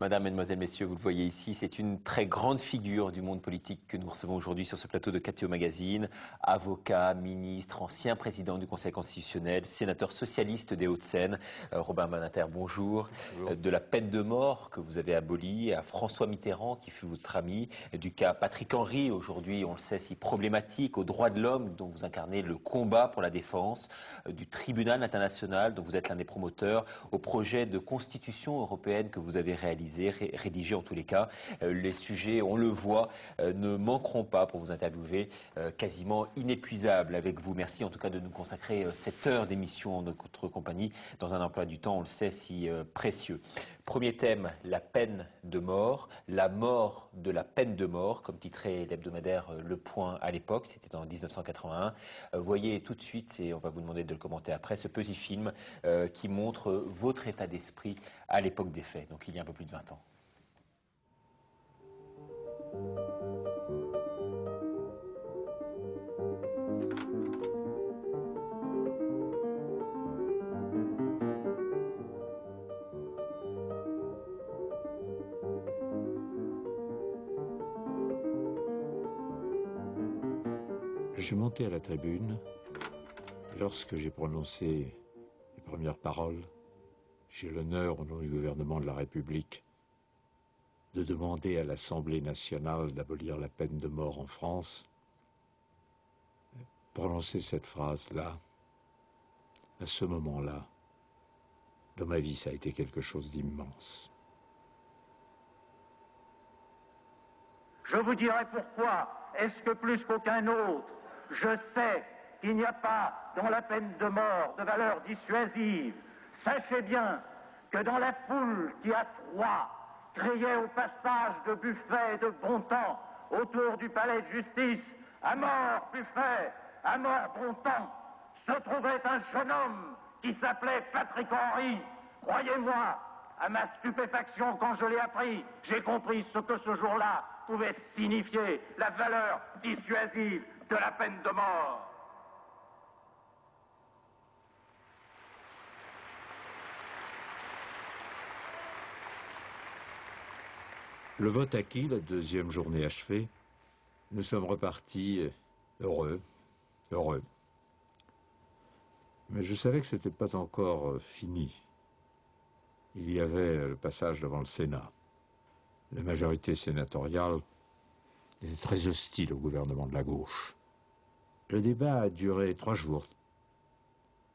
Madame, Mesdemoiselles, Messieurs, vous le voyez ici, c'est une très grande figure du monde politique que nous recevons aujourd'hui sur ce plateau de KTO Magazine. Avocat, ministre, ancien président du Conseil constitutionnel, sénateur socialiste des Hauts-de-Seine. Robert Badinter, bonjour. Bonjour. De la peine de mort que vous avez abolie à François Mitterrand qui fut votre ami, du cas Patrick Henry, aujourd'hui on le sait si problématique, aux droits de l'homme dont vous incarnez le combat pour la défense, du tribunal international dont vous êtes l'un des promoteurs, au projet de constitution européenne que vous avez rédigé en tous les cas. Les sujets, on le voit, ne manqueront pas pour vous interviewer, quasiment inépuisables avec vous. Merci en tout cas de nous consacrer cette heure d'émission en notre compagnie dans un emploi du temps, on le sait, si précieux. Premier thème, la peine de mort, la mort de la peine de mort, comme titrait l'hebdomadaire Le Point à l'époque, c'était en 1981. Voyez tout de suite, et on va vous demander de le commenter après, ce petit film qui montre votre état d'esprit à l'époque des faits, donc il y a un peu plus de 20 ans. Je suis monté à la tribune et lorsque j'ai prononcé les premières paroles, j'ai l'honneur, au nom du gouvernement de la République, de demander à l'Assemblée nationale d'abolir la peine de mort en France. Prononcer cette phrase-là, à ce moment-là, dans ma vie, ça a été quelque chose d'immense. Je vous dirai pourquoi. Est-ce que plus qu'aucun autre, je sais qu'il n'y a pas dans la peine de mort de valeur dissuasive. Sachez bien que dans la foule qui à Troyes criait au passage de Buffet et de Bontemps autour du palais de justice, à mort Buffet, à mort Bontemps, se trouvait un jeune homme qui s'appelait Patrick Henry. Croyez-moi, à ma stupéfaction quand je l'ai appris, j'ai compris ce que ce jour-là pouvait signifier, la valeur dissuasive de la peine de mort. Le vote acquis, la deuxième journée achevée, nous sommes repartis heureux. Mais je savais que ce n'était pas encore fini. Il y avait le passage devant le Sénat. La majorité sénatoriale était très hostile au gouvernement de la gauche. Le débat a duré 3 jours,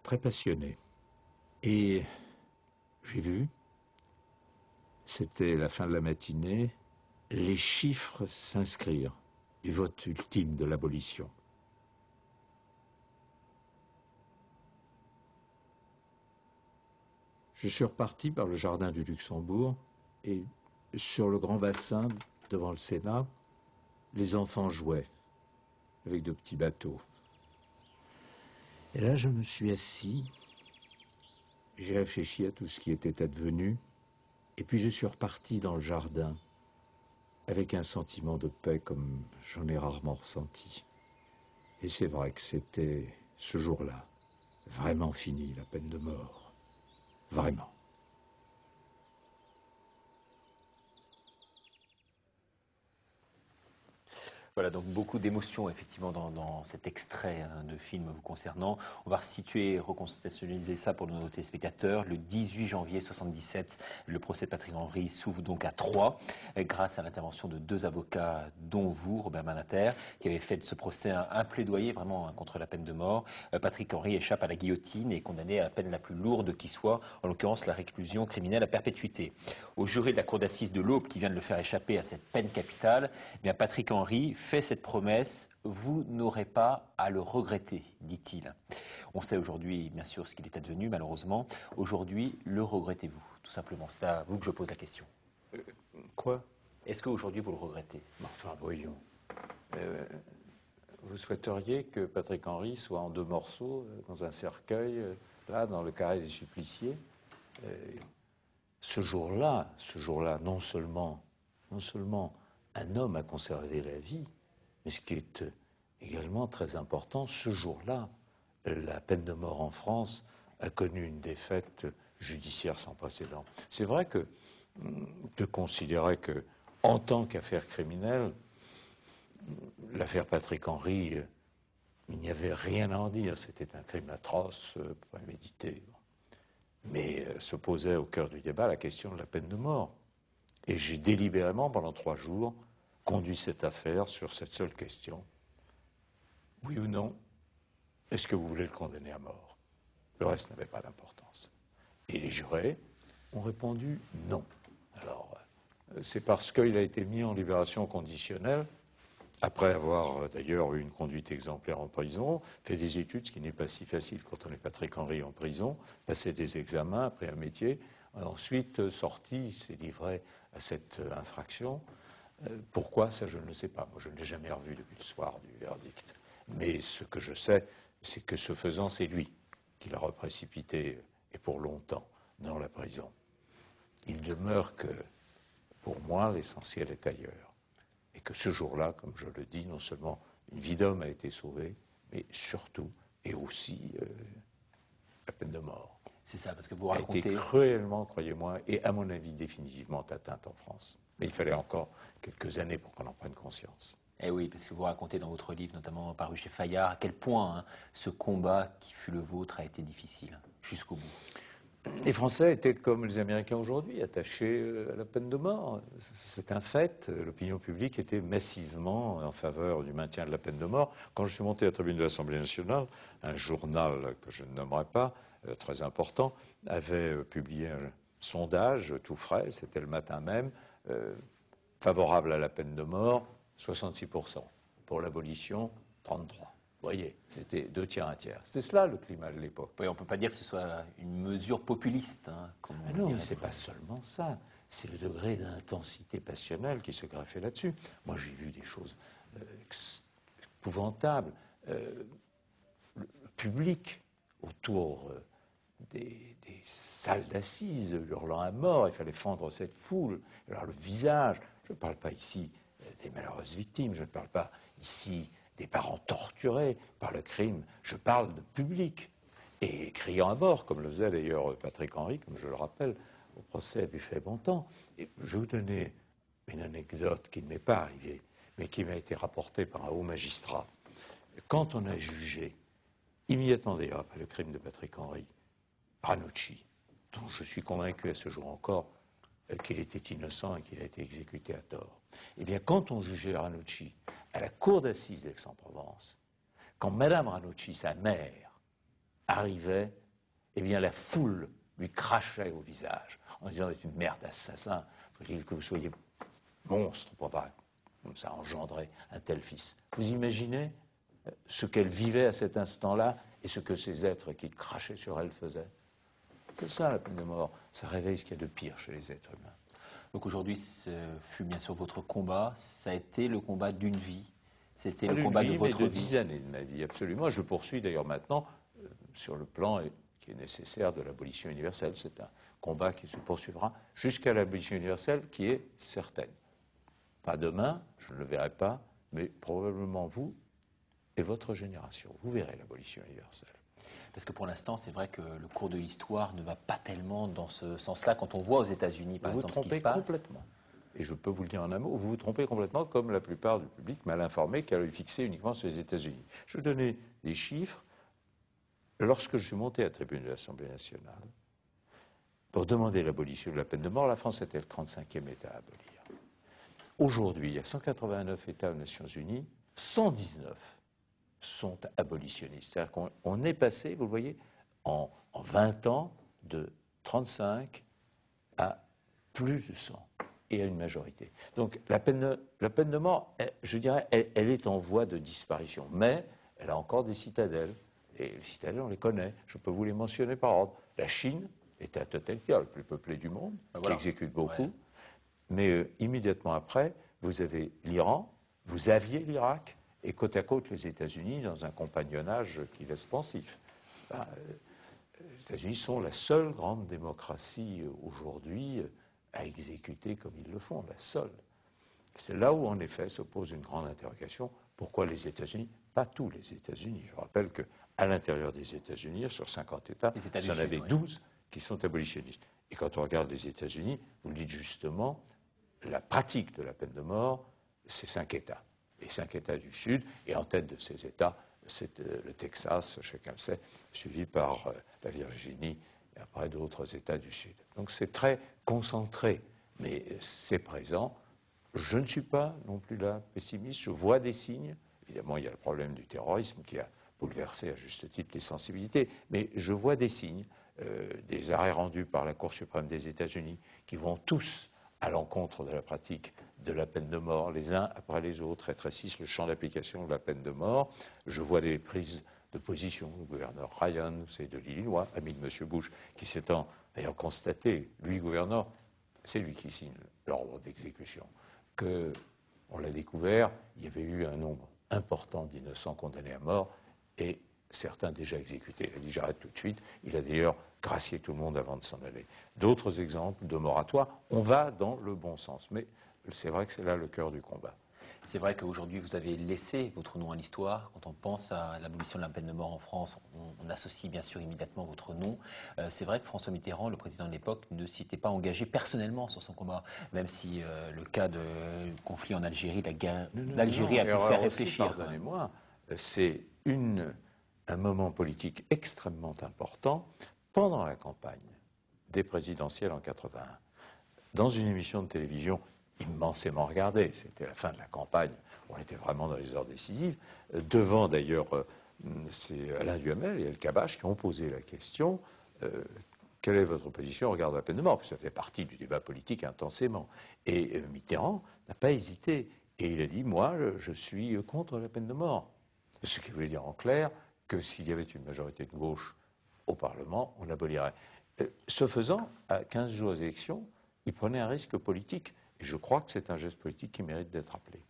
très passionné. Et j'ai vu, c'était la fin de la matinée, les chiffres s'inscrire du vote ultime de l'abolition. Je suis reparti par le jardin du Luxembourg et sur le grand bassin devant le Sénat, les enfants jouaient avec de petits bateaux. Et là, je me suis assis, j'ai réfléchi à tout ce qui était advenu, et puis je suis reparti dans le jardin avec un sentiment de paix comme j'en ai rarement ressenti. Et c'est vrai que c'était ce jour-là vraiment fini, la peine de mort. Vraiment. Voilà, donc beaucoup d'émotions effectivement dans cet extrait de film vous concernant. On va resituer et recontextualiser ça pour nos téléspectateurs. Le 18 janvier 1977, le procès de Patrick Henry s'ouvre donc à Troyes, grâce à l'intervention de 2 avocats, dont vous, Robert Badinter, qui avez fait de ce procès un plaidoyer vraiment contre la peine de mort. Patrick Henry échappe à la guillotine et est condamné à la peine la plus lourde qui soit, en l'occurrence la réclusion criminelle à perpétuité. Au juré de la cour d'assises de l'Aube qui vient de le faire échapper à cette peine capitale, eh bien Patrick Henry fait cette promesse, vous n'aurez pas à le regretter, dit-il. On sait aujourd'hui, bien sûr, ce qu'il est advenu, malheureusement. Aujourd'hui, le regrettez-vous, tout simplement. C'est à vous que je pose la question. Quoi? Est-ce qu'aujourd'hui, vous le regrettez? Enfin, voyons. Vous souhaiteriez que Patrick Henry soit en 2 morceaux, dans un cercueil, là, dans le carré des suppliciés? Ce jour-là, non seulement un homme a conservé la vie, mais ce qui est également très important, ce jour-là, la peine de mort en France a connu une défaite judiciaire sans précédent. C'est vrai que de considérer que, en tant qu'affaire criminelle, l'affaire Patrick Henry, il n'y avait rien à en dire. C'était un crime atroce, prémédité. Mais se posait au cœur du débat la question de la peine de mort. Et j'ai délibérément, pendant 3 jours, conduit cette affaire sur cette seule question. Oui ou non, est-ce que vous voulez le condamner à mort? Le reste n'avait pas d'importance. Et les jurés ont répondu non. Alors, c'est parce qu'il a été mis en libération conditionnelle, après avoir d'ailleurs eu une conduite exemplaire en prison, fait des études, ce qui n'est pas si facile quand on est Patrick Henry en prison, passé des examens, appris un métier, ensuite sorti, s'est livré à cette infraction. Pourquoi, ça je ne le sais pas. Moi je ne l'ai jamais revu depuis le soir du verdict. Mais ce que je sais, c'est que ce faisant, c'est lui qui l'a reprécipité, et pour longtemps, dans la prison. Il demeure que, pour moi, l'essentiel est ailleurs. Et que ce jour-là, comme je le dis, non seulement une vie d'homme a été sauvée, mais surtout et aussi la peine de mort. C'est ça, parce que vous racontez... A été cruellement, croyez-moi, et à mon avis définitivement atteinte en France. Mais il fallait encore quelques années pour qu'on en prenne conscience. Eh oui, parce que vous racontez dans votre livre, notamment paru chez Fayard, à quel point ce combat qui fut le vôtre a été difficile, jusqu'au bout. Les Français étaient, comme les Américains aujourd'hui, attachés à la peine de mort. C'est un fait. L'opinion publique était massivement en faveur du maintien de la peine de mort. Quand je suis monté à la tribune de l'Assemblée nationale, un journal que je ne nommerai pas, très important, avait publié un sondage tout frais, c'était le matin même, favorable à la peine de mort, 66%. Pour l'abolition, 33%. Vous voyez, c'était 2 tiers, 1 tiers. C'était cela le climat de l'époque. Oui, on ne peut pas dire que ce soit une mesure populiste. Hein, non, mais ce n'est pas seulement ça. C'est le degré d'intensité passionnelle qui se greffait là-dessus. Moi, j'ai vu des choses épouvantables. Le public autour des salles d'assises, hurlant à mort, il fallait fendre cette foule. Alors le visage, je ne parle pas ici des malheureuses victimes, je ne parle pas ici des parents torturés par le crime, je parle de public, et criant à mort, comme le faisait d'ailleurs Patrick Henry, comme je le rappelle, au procès Buffet-Bontemps. Et je vais vous donner une anecdote qui ne m'est pas arrivée, mais qui m'a été rapportée par un haut magistrat. Quand on a jugé, immédiatement d'ailleurs après le crime de Patrick Henry, Ranucci, dont je suis convaincu à ce jour encore qu'il était innocent et qu'il a été exécuté à tort. Eh bien, quand on jugeait Ranucci à la cour d'assises d'Aix-en-Provence, quand Madame Ranucci, sa mère, arrivait, eh bien, la foule lui crachait au visage en disant « C'est une merde d'assassin, faut-il que vous soyez monstre pour pas comme ça engendrer un tel fils. » Vous imaginez ce qu'elle vivait à cet instant-là et ce que ces êtres qui crachaient sur elle faisaient? Que ça, la peine de mort, ça réveille ce qu'il y a de pire chez les êtres humains. Donc aujourd'hui, ce fut bien sûr votre combat, ça a été le combat d'une vie, c'était le combat de votre vie. De 10 années de ma vie, absolument. Je poursuis d'ailleurs maintenant sur le plan qui est nécessaire de l'abolition universelle. C'est un combat qui se poursuivra jusqu'à l'abolition universelle qui est certaine. Pas demain, je ne le verrai pas, mais probablement vous et votre génération. Vous verrez l'abolition universelle. Parce que pour l'instant, c'est vrai que le cours de l'histoire ne va pas tellement dans ce sens-là. Quand on voit aux États-Unis, par exemple, ce qui se passe... Vous vous trompez complètement. Et je peux vous le dire en un mot, vous vous trompez complètement comme la plupart du public mal informé qui a l'œil fixé uniquement sur les États-Unis. Je vais donner des chiffres. Lorsque je suis monté à la tribune de l'Assemblée nationale pour demander l'abolition de la peine de mort, la France était le 35e État à abolir. Aujourd'hui, il y a 189 États aux Nations Unies, 119 sont abolitionnistes. C'est-à-dire qu'on est passé, vous le voyez, en 20 ans, de 35 à plus de 100, et à une majorité. Donc la peine de mort, je dirais, elle est en voie de disparition, mais elle a encore des citadelles, et les citadelles, on les connaît, je peux vous les mentionner par ordre. La Chine est un totalitaire le plus peuplé du monde, qui exécute beaucoup, mais immédiatement après, vous avez l'Iran, vous aviez l'Irak, et côte à côte les États-Unis dans un compagnonnage qui laisse pensif. Les États-Unis sont la seule grande démocratie aujourd'hui à exécuter comme ils le font, la seule. C'est là où en effet se pose une grande interrogation. Pourquoi les États-Unis? Pas tous les États-Unis. Je rappelle qu'à l'intérieur des États-Unis, sur 50 États, il y en avait 12 qui sont abolitionnistes. Et quand on regarde les États-Unis, vous le dites justement, la pratique de la peine de mort, c'est 5 États. Les 5 États du Sud, et en tête de ces États, c'est le Texas, chacun le sait, suivi par la Virginie et après d'autres États du Sud. Donc c'est très concentré, mais c'est présent. Je ne suis pas non plus là pessimiste, je vois des signes. Évidemment, il y a le problème du terrorisme qui a bouleversé à juste titre les sensibilités, mais je vois des signes, des arrêts rendus par la Cour suprême des États-Unis qui vont tous à l'encontre de la pratique de la peine de mort, les uns après les autres, rétrécissent le champ d'application de la peine de mort. Je vois des prises de position. Le gouverneur Ryan, c'est de l'Illinois, ami de M. Bush, qui s'étant d'ailleurs constaté, lui gouverneur, c'est lui qui signe l'ordre d'exécution, que, on l'a découvert, il y avait eu un nombre important d'innocents condamnés à mort et certains déjà exécutés. Il a dit j'arrête tout de suite. Il a d'ailleurs gracié tout le monde avant de s'en aller. D'autres exemples de moratoire, on va dans le bon sens. Mais c'est vrai que c'est là le cœur du combat. C'est vrai qu'aujourd'hui, vous avez laissé votre nom à l'histoire. Quand on pense à l'abolition de la peine de mort en France, on associe bien sûr immédiatement votre nom. C'est vrai que François Mitterrand, le président de l'époque, ne s'était pas engagé personnellement sur son combat, même si le cas de conflit en Algérie, la guerre d'Algérie a pu faire réfléchir. Pardonnez-moi, c'est un moment politique extrêmement important pendant la campagne des présidentielles en 81. Dans une émission de télévision immensément regardée, c'était la fin de la campagne, on était vraiment dans les heures décisives, devant d'ailleurs, c'est Alain Duhamel et El Kabbach qui ont posé la question quelle est votre position au regard de la peine de mort? Puis ça fait partie du débat politique intensément. Et Mitterrand n'a pas hésité. Et il a dit, moi, je suis contre la peine de mort. Ce qui voulait dire en clair que s'il y avait une majorité de gauche au Parlement, on l'abolirait. Ce faisant, à 15 jours des élections, il prenait un risque politique. Et je crois que c'est un geste politique qui mérite d'être appelé.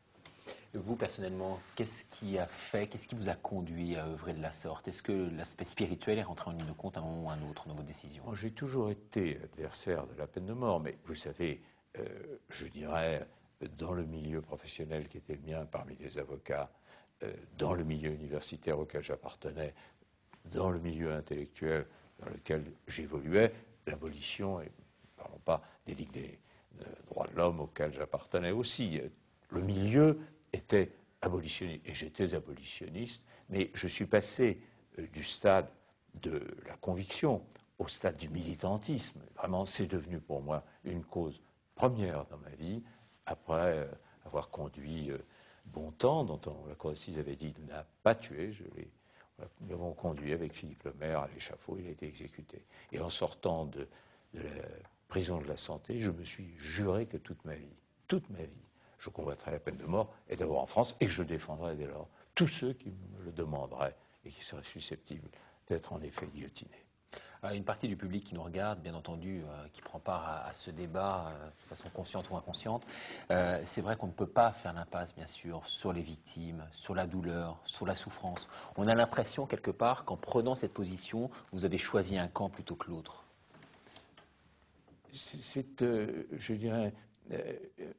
Vous, personnellement, qu'est-ce qui vous a conduit à œuvrer de la sorte? Est-ce que l'aspect spirituel est rentré en ligne de compte à un moment ou à un autre dans vos décisions? Moi, j'ai toujours été adversaire de la peine de mort, mais vous savez, je dirais, dans le milieu professionnel qui était le mien, parmi les avocats, dans le milieu universitaire auquel j'appartenais, dans le milieu intellectuel dans lequel j'évoluais, l'abolition, et ne parlons pas des ligues des droits de l'homme auxquels j'appartenais aussi, le milieu était abolitionniste, et j'étais abolitionniste, mais je suis passé du stade de la conviction au stade du militantisme. Vraiment, c'est devenu pour moi une cause première dans ma vie, après avoir conduit Bontemps, dont la Cour d'assises avait dit qu'il n'a pas tué. Nous l'avons conduit avec Philippe Lemaire à l'échafaud, il a été exécuté. Et en sortant de la prison de la Santé, je me suis juré que toute ma vie, je combattrai la peine de mort, et d'abord en France, et je défendrai dès lors tous ceux qui me le demanderaient et qui seraient susceptibles d'être en effet guillotinés. Une partie du public qui nous regarde, bien entendu, qui prend part à ce débat de façon consciente ou inconsciente, c'est vrai qu'on ne peut pas faire l'impasse, bien sûr, sur les victimes, sur la douleur, sur la souffrance. On a l'impression, quelque part, qu'en prenant cette position, vous avez choisi un camp plutôt que l'autre. C'est, je dirais,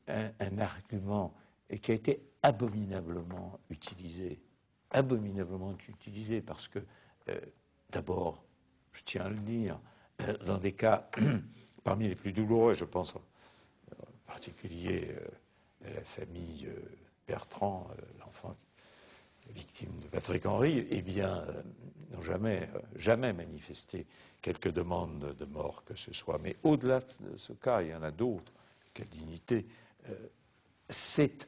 un argument qui a été abominablement utilisé. Abominablement utilisé parce que, d'abord, je tiens à le dire, dans des cas parmi les plus douloureux, je pense en particulier à la famille Bertrand, l'enfant victime de Patrick Henry, eh bien, n'ont jamais manifesté quelque demande de mort que ce soit. Mais au-delà de ce cas, il y en a d'autres. Quelle dignité. C'est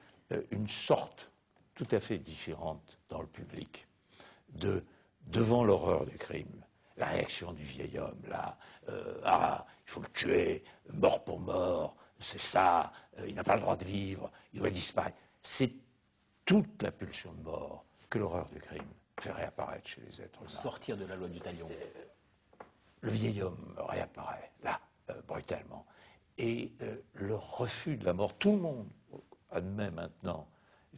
une sorte tout à fait différente dans le public devant l'horreur du crime. La réaction du vieil homme, là, il faut le tuer, mort pour mort, c'est ça, il n'a pas le droit de vivre, il doit disparaître. C'est toute la pulsion de mort que l'horreur du crime fait réapparaître chez les êtres humains. Sortir de la loi du talion. Le vieil homme réapparaît, là, brutalement. Et le refus de la mort, tout le monde admet maintenant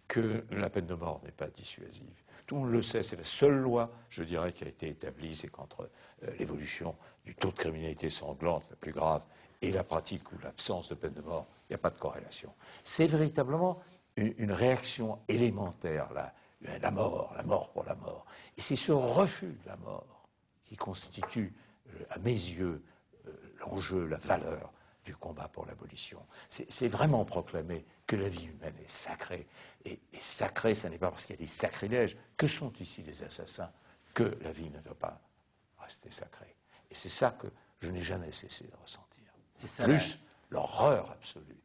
que la peine de mort n'est pas dissuasive. Tout le monde le sait, c'est la seule loi, je dirais, qui a été établie, c'est qu'entre l'évolution du taux de criminalité sanglante, la plus grave, et la pratique ou l'absence de peine de mort, il n'y a pas de corrélation. C'est véritablement une réaction élémentaire, la mort pour la mort. Et c'est ce refus de la mort qui constitue, à mes yeux, l'enjeu, la valeur du combat pour l'abolition. C'est vraiment proclamer que la vie humaine est sacrée. Et sacrée, ce n'est pas parce qu'il y a des sacrilèges. Que sont ici les assassins que la vie ne doit pas rester sacrée. Et c'est ça que je n'ai jamais cessé de ressentir. C'est ça, plus l'horreur absolue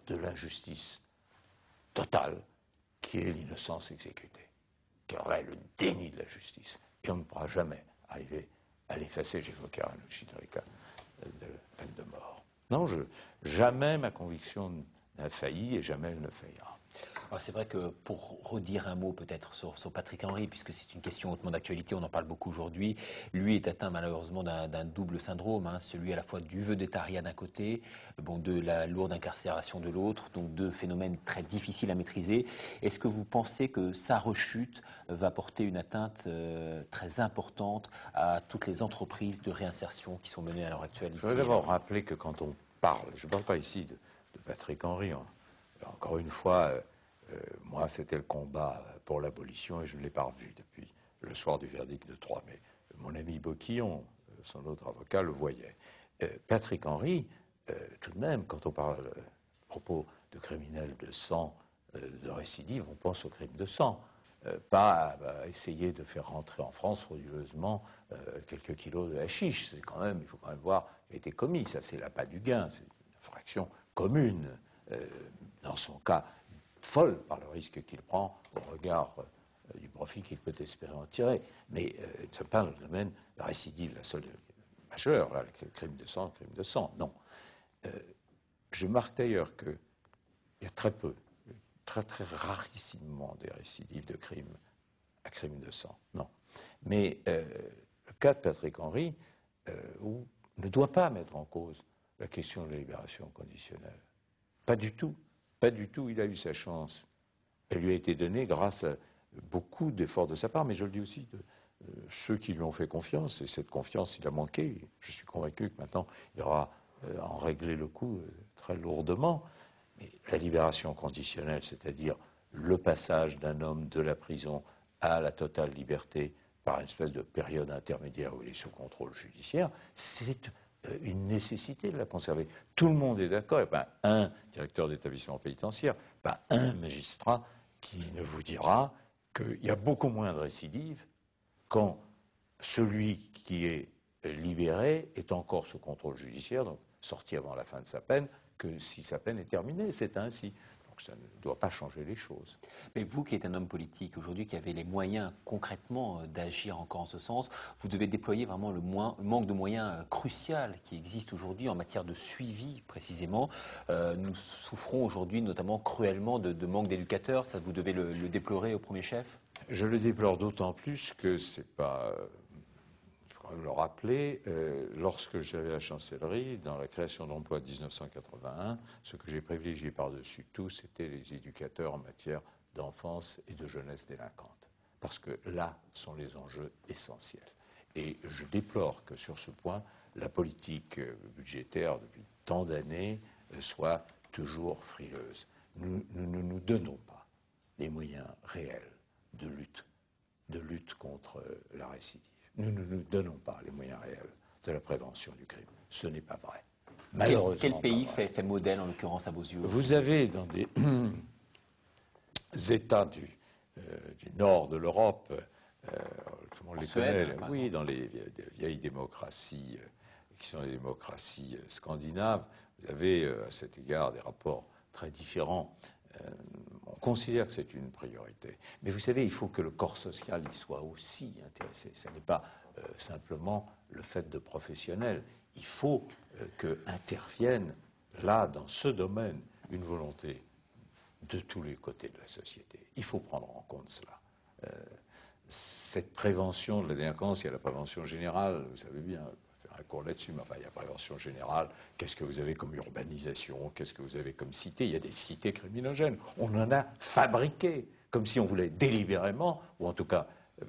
de l'injustice totale qui est l'innocence exécutée, qui aurait le déni de la justice. Et on ne pourra jamais arriver à l'effacer. J'évoquais Ranucci dans les cas de peine de mort. Non, jamais ma conviction n'a failli et jamais elle ne faillira. C'est vrai que pour redire un mot peut-être sur Patrick Henry, puisque c'est une question hautement d'actualité, on en parle beaucoup aujourd'hui, lui est atteint malheureusement d'un double syndrome, celui à la fois du vedettariat d'un côté, de la lourde incarcération de l'autre, donc deux phénomènes très difficiles à maîtriser. Est-ce que vous pensez que sa rechute va porter une atteinte très importante à toutes les entreprises de réinsertion qui sont menées à l'heure actuelle ici? Je voudrais d'abord rappeler que quand on parle, je ne parle pas ici de Patrick Henry, encore une fois, moi, c'était le combat pour l'abolition et je ne l'ai pas revu depuis le soir du verdict de 3 mai. Mon ami Boquillon, son autre avocat, le voyait. Patrick Henry, tout de même, quand on parle à propos de criminels de sang, de récidive, on pense aux crimes de sang. Pas à essayer de faire rentrer en France frauduleusement quelques kilos de hashish. Il faut quand même voir ce qui a été commis. Ça, c'est l'appât du gain. C'est une infraction commune. Dans son cas, folle par le risque qu'il prend au regard du profit qu'il peut espérer en tirer. Mais ce n'est pas le domaine de la récidive, la seule majeure, là, le crime de sang, non. Je marque d'ailleurs qu'il y a très peu, très très rarissimement des récidives de crimes à crime de sang, non. Mais le cas de Patrick Henry ne doit pas mettre en cause la question de la libération conditionnelle. Pas du tout. Pas du tout, il a eu sa chance. Elle lui a été donnée grâce à beaucoup d'efforts de sa part, mais je le dis aussi de ceux qui lui ont fait confiance, et cette confiance, il a manqué. Je suis convaincu que maintenant, il aura en réglé le coup très lourdement. Mais la libération conditionnelle, c'est-à-dire le passage d'un homme de la prison à la totale liberté par une espèce de période intermédiaire où il est sous contrôle judiciaire, c'est une nécessité de la conserver. Tout le monde est d'accord, et pas un directeur d'établissement pénitentiaire, pas un magistrat qui ne vous dira qu'il y a beaucoup moins de récidives quand celui qui est libéré est encore sous contrôle judiciaire, donc sorti avant la fin de sa peine, que si sa peine est terminée. C'est ainsi. Donc ça ne doit pas changer les choses. Mais vous qui êtes un homme politique aujourd'hui, qui avez les moyens concrètement d'agir encore en ce sens, vous devez déployer vraiment le manque de moyens crucial qui existe aujourd'hui en matière de suivi précisément. Nous souffrons aujourd'hui notamment cruellement de manque d'éducateurs. Ça, vous devez le déplorer au premier chef? Je le déplore d'autant plus que c'est pas... Il faut quand même le rappeler, lorsque j'avais la chancellerie, dans la création d'emplois de 1981, ce que j'ai privilégié par-dessus tout, c'était les éducateurs en matière d'enfance et de jeunesse délinquante. Parce que là sont les enjeux essentiels. Et je déplore que sur ce point, la politique budgétaire depuis tant d'années soit toujours frileuse. Nous ne nous donnons pas les moyens réels de lutte contre la récidive. Nous ne nous donnons pas les moyens réels de la prévention du crime. Ce n'est pas vrai. Malheureusement. Quel pays fait modèle, en l'occurrence, à vos yeux? Vous avez dans des États du nord de l'Europe, tout le monde les Suède, connaît, oui, dans les vieilles démocraties qui sont les démocraties scandinaves, vous avez à cet égard des rapports très différents. On considère que c'est une priorité. Mais vous savez, il faut que le corps social y soit aussi intéressé. Ce n'est pas simplement le fait de professionnels. Il faut qu'intervienne, là, dans ce domaine, une volonté de tous les côtés de la société. Il faut prendre en compte cela. Cette prévention de la délinquance, il y a la prévention générale, vous savez bien, un cours là-dessus, mais enfin, il y a prévention générale. Qu'est-ce que vous avez comme urbanisation? Qu'est-ce que vous avez comme cité? Il y a des cités criminogènes. On en a fabriqué, comme si on voulait délibérément, ou en tout cas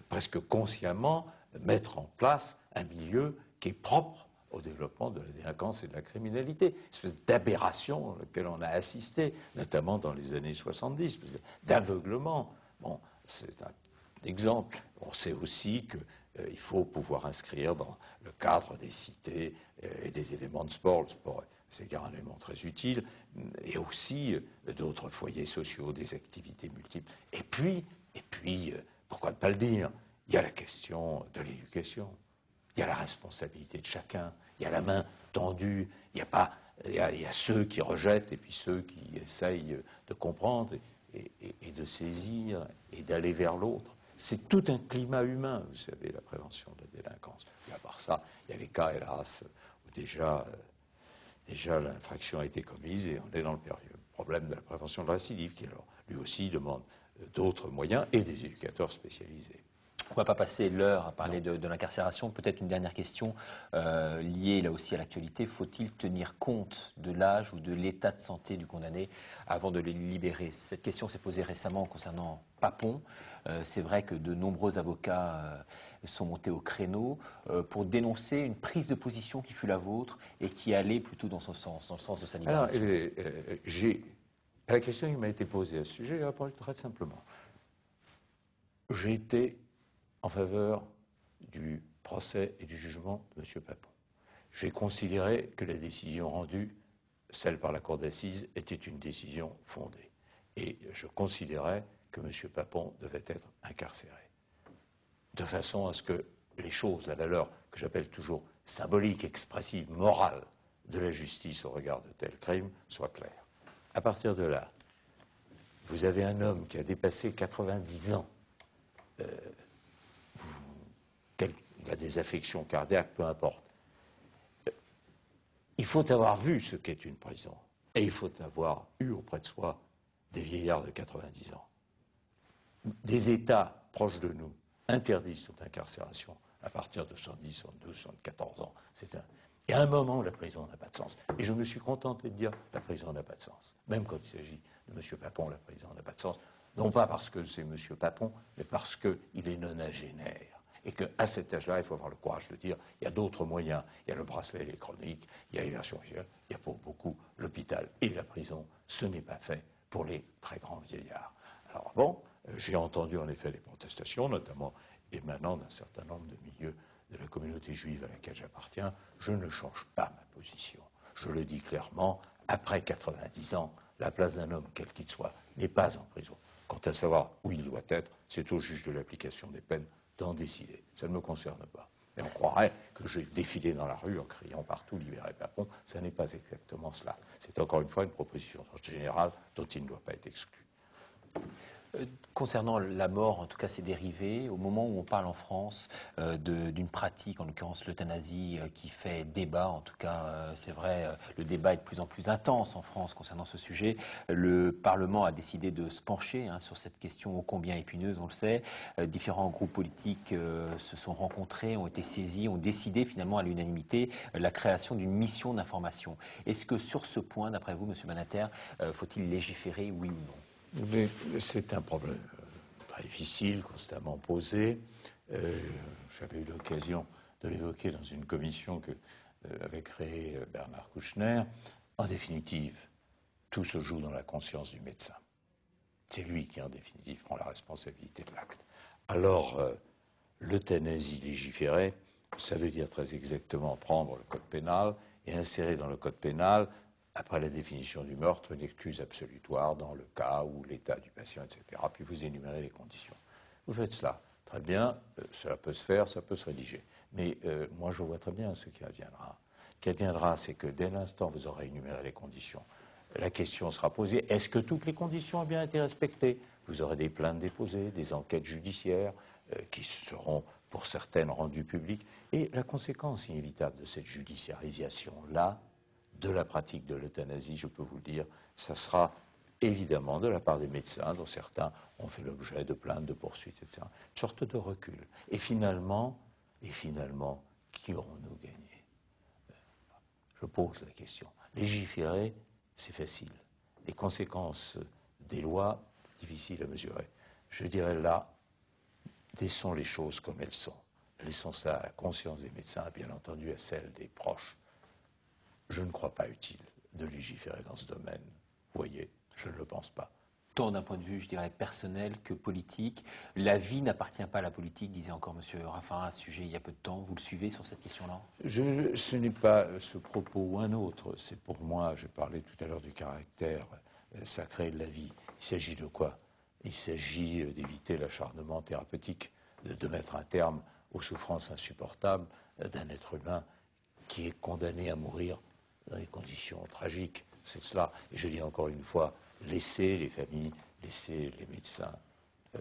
presque consciemment, mettre en place un milieu qui est propre au développement de la délinquance et de la criminalité. Une espèce d'aberration à laquelle on a assisté, notamment dans les années 70, d'aveuglement. Bon, c'est un exemple. On sait aussi que il faut pouvoir inscrire dans le cadre des cités et des éléments de sport. Le sport, c'est un élément très utile, et aussi d'autres foyers sociaux, des activités multiples. Et puis, pourquoi ne pas le dire, il y a la question de l'éducation, il y a la responsabilité de chacun, il y a la main tendue, il y a ceux qui rejettent et puis ceux qui essayent de comprendre et de saisir et d'aller vers l'autre. C'est tout un climat humain, vous savez, la prévention de la délinquance. Et à part ça, il y a les cas, hélas, où déjà l'infraction a été commise et on est dans le problème de la prévention de la récidive, qui alors, lui aussi, demande d'autres moyens et des éducateurs spécialisés. On ne va pas passer l'heure à parler de l'incarcération. Peut-être une dernière question liée là aussi à l'actualité. Faut-il tenir compte de l'âge ou de l'état de santé du condamné avant de le libérer? Cette question s'est posée récemment concernant Papon. C'est vrai que de nombreux avocats sont montés au créneau pour dénoncer une prise de position qui fut la vôtre et qui allait plutôt dans ce sens, dans le sens de sa libération. Alors, à la question qui m'a été posée à ce sujet, j'ai répondu très simplement. J'ai été en faveur du procès et du jugement de M. Papon. J'ai considéré que la décision rendue, celle par la Cour d'assises, était une décision fondée. Et je considérais que M. Papon devait être incarcéré. De façon à ce que les choses, la valeur que j'appelle toujours symbolique, expressive, morale de la justice au regard de tels crimes, soient claires. À partir de là, vous avez un homme qui a dépassé 90 ans, il a des affections cardiaques, peu importe. Il faut avoir vu ce qu'est une prison. Et il faut avoir eu auprès de soi des vieillards de 90 ans. Des États proches de nous interdisent toute incarcération à partir de 70, 72, 74 ans. Et à un moment, la prison n'a pas de sens. Et je me suis contenté de dire la prison n'a pas de sens. Même quand il s'agit de M. Papon, la prison n'a pas de sens. Non pas parce que c'est M. Papon, mais parce qu'il est nonagénaire. Et qu'à cet âge-là, il faut avoir le courage de dire il y a d'autres moyens. Il y a le bracelet électronique, il y a les versions visuelles, il y a pour beaucoup l'hôpital et la prison. Ce n'est pas fait pour les très grands vieillards. Alors bon, j'ai entendu en effet les protestations, notamment émanant d'un certain nombre de milieux de la communauté juive à laquelle j'appartiens. Je ne change pas ma position. Je le dis clairement, après 90 ans, la place d'un homme, quel qu'il soit, n'est pas en prison. Quant à savoir où il doit être, c'est au juge de l'application des peines d'en décider. Ça ne me concerne pas. Et on croirait que j'ai défilé dans la rue en criant partout « Libérez Papon ». Ça n'est pas exactement cela. C'est encore une fois une proposition générale dont il ne doit pas être exclu. Concernant la mort, en tout cas ses dérivés, au moment où on parle en France d'une pratique, en l'occurrence l'euthanasie, qui fait débat, en tout cas c'est vrai, le débat est de plus en plus intense en France concernant ce sujet, le Parlement a décidé de se pencher sur cette question ô combien épineuse, on le sait. Différents groupes politiques se sont rencontrés, ont été saisis, ont décidé finalement à l'unanimité la création d'une mission d'information. Est-ce que sur ce point, d'après vous, M. Banater, faut-il légiférer, oui ou non? Mais c'est un problème très difficile, constamment posé. J'avais eu l'occasion de l'évoquer dans une commission qu'avait créée Bernard Kouchner. En définitive, tout se joue dans la conscience du médecin. C'est lui qui, en définitive, prend la responsabilité de l'acte. Alors, l'euthanasie légiférée, ça veut dire très exactement prendre le code pénal et insérer dans le code pénal, après la définition du meurtre, une excuse absolutoire dans le cas où l'état du patient, etc. Puis vous énumérez les conditions. Vous faites cela. Très bien, cela peut se faire, ça peut se rédiger. Mais moi, je vois très bien ce qui adviendra. Ce qui adviendra, c'est que dès l'instant où vous aurez énuméré les conditions, la question sera posée, est-ce que toutes les conditions ont bien été respectées? Vous aurez des plaintes déposées, des enquêtes judiciaires qui seront, pour certaines, rendues publiques. Et la conséquence inévitable de cette judiciarisation-là, de la pratique de l'euthanasie, je peux vous le dire, ça sera évidemment de la part des médecins, dont certains ont fait l'objet de plaintes, de poursuites, etc. Une sorte de recul. Et finalement, qui aurons-nous gagné? Je pose la question. Légiférer, c'est facile. Les conséquences des lois, difficiles à mesurer. Je dirais là, laissons les choses comme elles sont. Laissons ça à la conscience des médecins, bien entendu à celle des proches. Je ne crois pas utile de légiférer dans ce domaine. Vous voyez, je ne le pense pas. tant d'un point de vue, je dirais, personnel que politique. La vie n'appartient pas à la politique, disait encore M. Raffarin à ce sujet il y a peu de temps. Vous le suivez sur cette question-là? Ce n'est pas ce propos ou un autre. C'est pour moi, je parlais tout à l'heure du caractère sacré de la vie. Il s'agit de quoi? Il s'agit d'éviter l'acharnement thérapeutique, de mettre un terme aux souffrances insupportables d'un être humain qui est condamné à mourir dans des conditions tragiques. C'est cela. Et je dis encore une fois, laissez les familles, laissez les médecins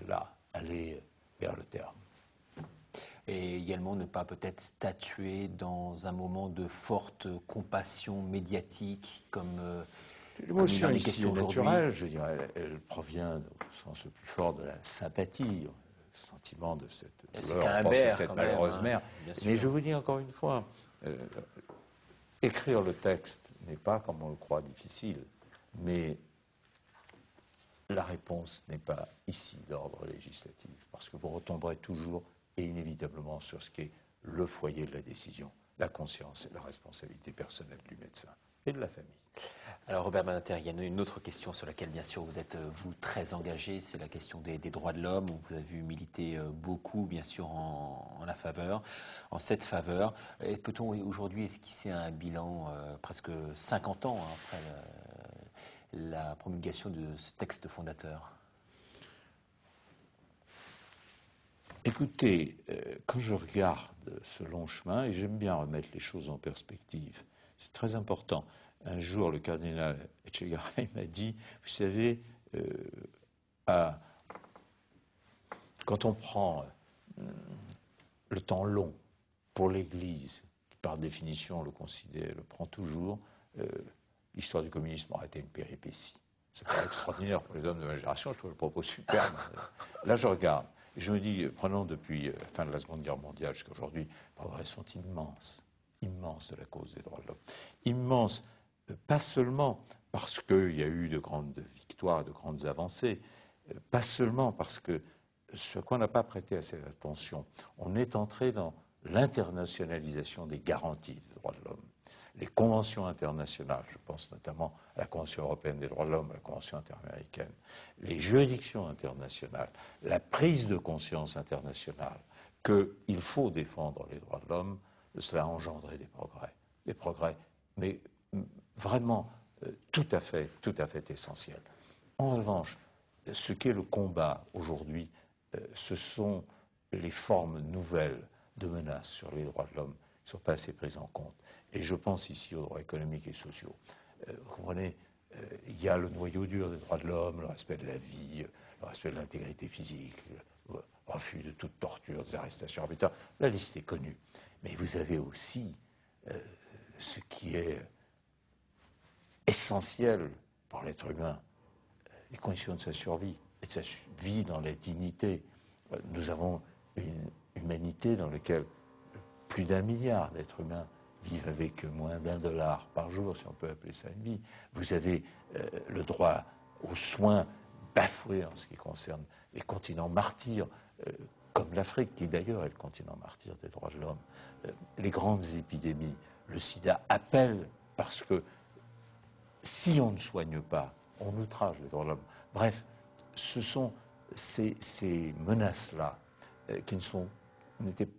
là, aller vers le terme. Et également ne pas peut-être statuer dans un moment de forte compassion médiatique comme l'émotion il en est ici question est aujourd'hui. naturelle, je dirais, elle provient au sens le plus fort de la sympathie, le sentiment de cette C'est douleur, qu'un on pense à Imbert, cette quand même, malheureuse hein, mère. bien sûr. Mais je vous dis encore une fois, écrire le texte n'est pas, comme on le croit, difficile, mais la réponse n'est pas ici d'ordre législatif, parce que vous retomberez toujours et inévitablement sur ce qui est le foyer de la décision, la conscience et la responsabilité personnelle du médecin et de la famille. Alors Robert Badinter, il y a une autre question sur laquelle bien sûr vous êtes vous très engagé, c'est la question des droits de l'homme. On vous a vu militer beaucoup bien sûr en la faveur, en cette faveur. Et peut-on aujourd'hui esquisser un bilan presque 50 ans hein, après la promulgation de ce texte fondateur? Écoutez, quand je regarde ce long chemin, et j'aime bien remettre les choses en perspective, c'est très important. Un jour, le cardinal Etchegaray m'a dit, vous savez, quand on prend le temps long pour l'Église, qui par définition le prend toujours, l'histoire du communisme aurait été une péripétie. C'est pas extraordinaire pour les hommes de ma génération, je trouve le propos superbe. Là, je regarde. Et je me dis, prenons depuis la fin de la Seconde Guerre mondiale jusqu'à aujourd'hui, les progrès sont immenses, immenses de la cause des droits de l'homme. Immenses, pas seulement parce qu'il y a eu de grandes victoires, de grandes avancées, pas seulement parce que ce qu'on n'a pas prêté assez d'attention, on est entré dans l'internationalisation des garanties des droits de l'homme. Les conventions internationales, je pense notamment à la Convention européenne des droits de l'homme, à la Convention interaméricaine, les juridictions internationales, la prise de conscience internationale qu'il faut défendre les droits de l'homme, cela a engendré des progrès, mais vraiment tout à fait essentiels. En revanche, ce qu'est le combat aujourd'hui, ce sont les formes nouvelles de menaces sur les droits de l'homme qui ne sont pas assez prises en compte. Et je pense ici aux droits économiques et sociaux. Vous comprenez, il y a le noyau dur des droits de l'homme, le respect de la vie, le respect de l'intégrité physique, le refus de toute torture, des arrestations arbitraires. La liste est connue. Mais vous avez aussi ce qui est essentiel pour l'être humain, les conditions de sa survie et de sa vie dans la dignité. Nous avons une humanité dans laquelle plus d'1 milliard d'êtres humains vivent avec moins d'$1 par jour, si on peut appeler ça une vie. Vous avez le droit aux soins bafoué en ce qui concerne les continents martyrs, comme l'Afrique, qui d'ailleurs est le continent martyr des droits de l'homme. Les grandes épidémies, le sida appelle parce que si on ne soigne pas, on outrage les droits de l'homme. Bref, ce sont ces menaces-là qui n'étaient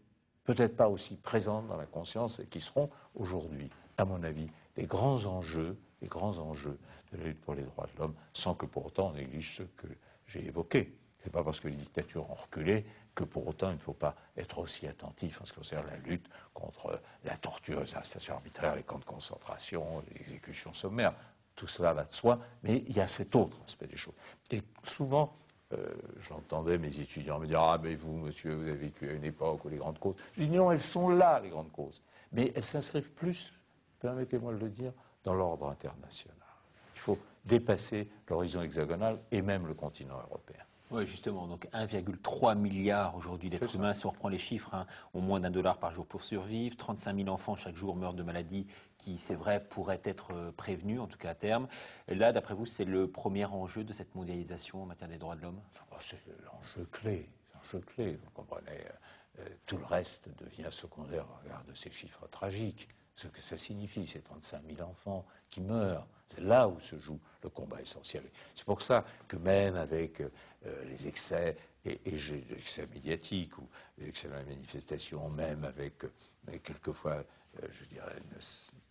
peut-être pas aussi présentes dans la conscience et qui seront aujourd'hui, à mon avis, les grands enjeux de la lutte pour les droits de l'homme, sans que pour autant on néglige ceux que j'ai évoqués. Ce n'est pas parce que les dictatures ont reculé que pour autant il ne faut pas être aussi attentif en ce qui concerne la lutte contre la torture, les arrestations arbitraires, les camps de concentration, les exécutions sommaires. Tout cela va de soi, mais il y a cet autre aspect des choses. Et souvent, j'entendais mes étudiants me dire « Ah, mais vous, monsieur, vous avez vécu à une époque où les grandes causes… » Je dis « Non, elles sont là, les grandes causes. Mais elles s'inscrivent plus, permettez-moi de le dire, dans l'ordre international. Il faut dépasser l'horizon hexagonal et même le continent européen. » Oui, justement, donc 1,3 milliard aujourd'hui d'êtres humains, si on reprend les chiffres, hein, ont moins d'$1 par jour pour survivre, 35 000 enfants chaque jour meurent de maladies qui, c'est vrai, pourraient être prévenues, en tout cas à terme. Et là, d'après vous, c'est le premier enjeu de cette mondialisation en matière des droits de l'homme? C'est l'enjeu clé, vous comprenez. Tout le reste devient secondaire au regard de ces chiffres tragiques. ce que ça signifie, ces 35 000 enfants qui meurent. C'est là où se joue le combat essentiel. C'est pour ça que même avec les excès, et les excès médiatiques ou les excès dans les manifestations, même avec quelquefois, je dirais,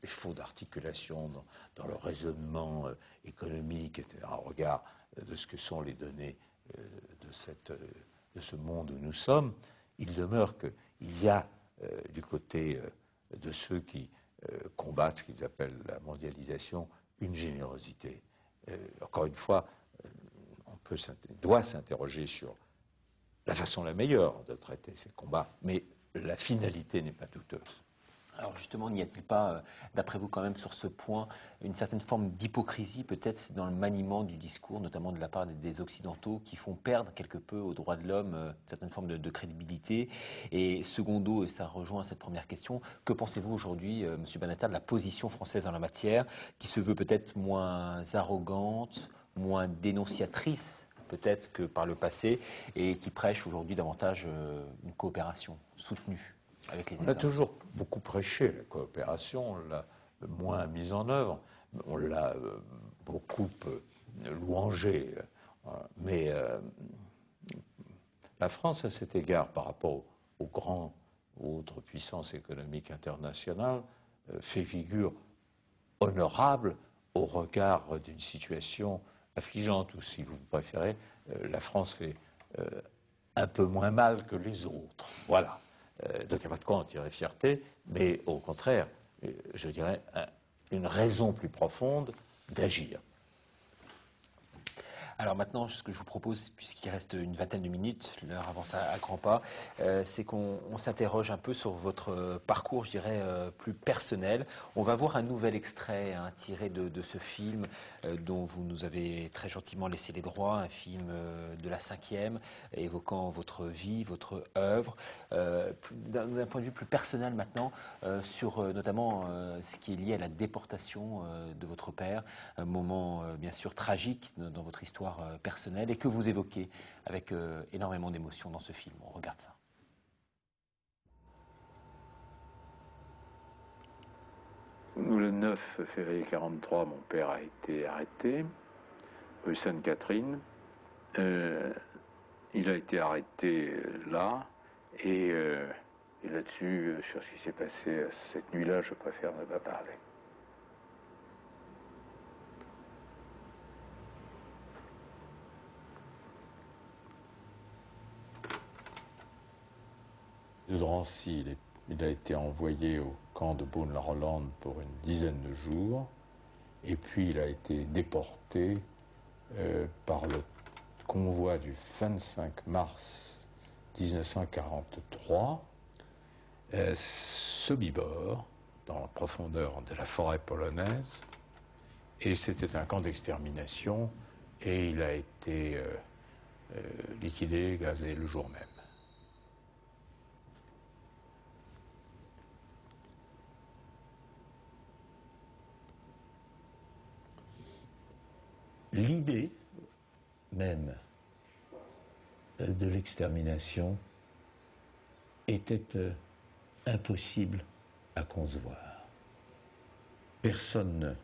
des faux d'articulation dans le raisonnement économique, en regard de ce que sont les données de ce monde où nous sommes, il demeure qu'il y a du côté de ceux qui combattent ce qu'ils appellent la mondialisation une générosité. Encore une fois, on doit s'interroger sur la façon la meilleure de traiter ces combats, mais la finalité n'est pas douteuse. Alors justement, n'y a-t-il pas, d'après vous quand même sur ce point, une certaine forme d'hypocrisie peut-être dans le maniement du discours, notamment de la part des Occidentaux, qui font perdre quelque peu aux droits de l'homme une certaine forme de crédibilité? Et secondo, et ça rejoint cette première question, que pensez-vous aujourd'hui, M. Banatah, de la position française en la matière, qui se veut peut-être moins arrogante, moins dénonciatrice peut-être que par le passé, et qui prêche aujourd'hui davantage une coopération soutenue avec les États? On a toujours beaucoup prêché la coopération, on l'a moins mise en œuvre, on l'a beaucoup louangée. Mais la France, à cet égard, par rapport aux grandes autres puissances économiques internationales, fait figure honorable au regard d'une situation affligeante, ou si vous préférez, la France fait un peu moins mal que les autres. Voilà. Donc il n'y a pas de quoi en tirer fierté, mais au contraire, je dirais, une raison plus profonde d'agir. Alors maintenant, ce que je vous propose, puisqu'il reste une vingtaine de minutes, l'heure avance à grands pas, c'est qu'on s'interroge un peu sur votre parcours, je dirais, plus personnel. On va voir un nouvel extrait tiré de ce film dont vous nous avez très gentiment laissé les droits, un film de la 5e, évoquant votre vie, votre œuvre. D'un point de vue plus personnel maintenant, sur notamment ce qui est lié à la déportation de votre père, un moment bien sûr tragique dans votre histoire personnelle et que vous évoquez avec énormément d'émotion dans ce film. On regarde ça. Le 9 février 1943, mon père a été arrêté, rue Sainte-Catherine. Il a été arrêté là, et là-dessus, sur ce qui s'est passé cette nuit-là, je préfère ne pas parler. De Drancy, il a été envoyé au camp de Beaune-la-Rolande pour une dizaine de jours, et puis il a été déporté par le convoi du 25 mars 1943, Sobibor, dans la profondeur de la forêt polonaise, et c'était un camp d'extermination, et il a été liquidé, gazé le jour même. L'idée même de l'extermination était impossible à concevoir. Personne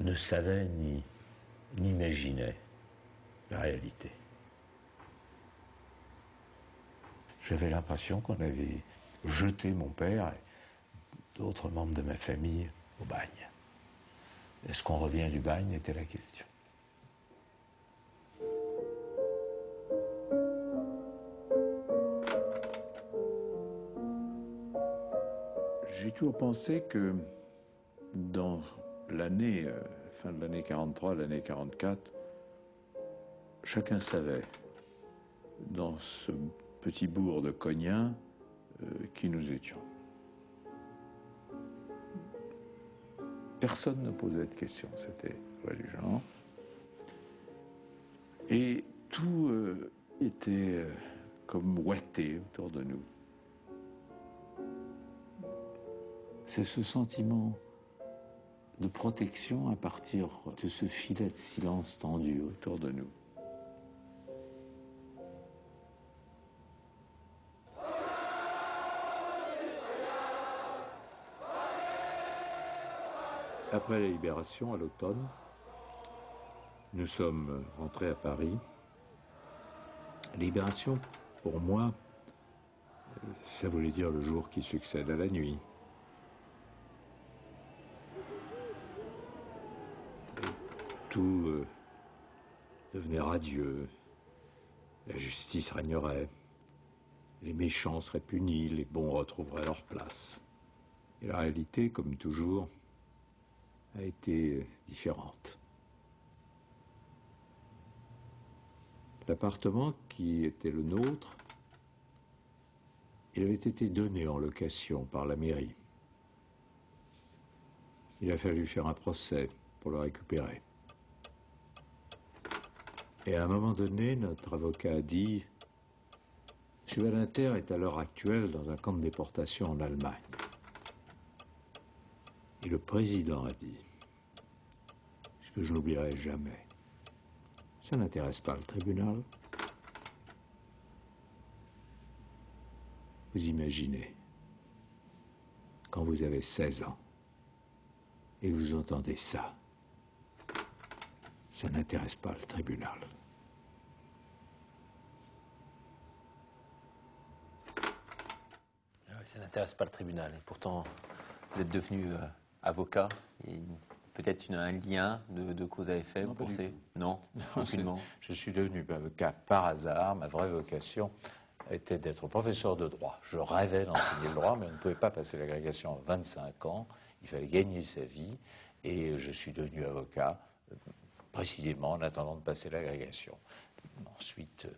ne savait ni n'imaginait la réalité. J'avais l'impression qu'on avait jeté mon père et d'autres membres de ma famille au bagne. Est-ce qu'on revient du bagne, était la question. J'ai toujours pensé que dans l'année, fin de l'année 43, l'année 44, chacun savait, dans ce petit bourg de Cognin, qui nous étions. Personne ne posait de questions, c'était religion. Et tout était comme ouaté autour de nous. C'est ce sentiment de protection à partir de ce filet de silence tendu autour de nous. Après la libération, à l'automne, nous sommes rentrés à Paris. La libération, pour moi, ça voulait dire le jour qui succède à la nuit. Tout devenait radieux. La justice régnerait. Les méchants seraient punis, les bons retrouveraient leur place. Et la réalité, comme toujours, a été différente. L'appartement qui était le nôtre, il avait été donné en location par la mairie. Il a fallu faire un procès pour le récupérer. Et à un moment donné, notre avocat a dit « M. Badinter est à l'heure actuelle dans un camp de déportation en Allemagne. » Et le président a dit ce que je n'oublierai jamais. Ça n'intéresse pas le tribunal. Vous imaginez, quand vous avez 16 ans et que vous entendez ça, ça n'intéresse pas le tribunal. Ça n'intéresse pas le tribunal. Et pourtant, vous êtes devenu avocat. Et peut-être un lien de cause à effet, vous pensez? Non, aucunement. Je suis devenu avocat par hasard. Ma vraie vocation était d'être professeur de droit. Je rêvais d'enseigner le droit, mais on ne pouvait pas passer l'agrégation en 25 ans. Il fallait gagner sa vie. Et je suis devenu avocat, précisément en attendant de passer l'agrégation. Ensuite,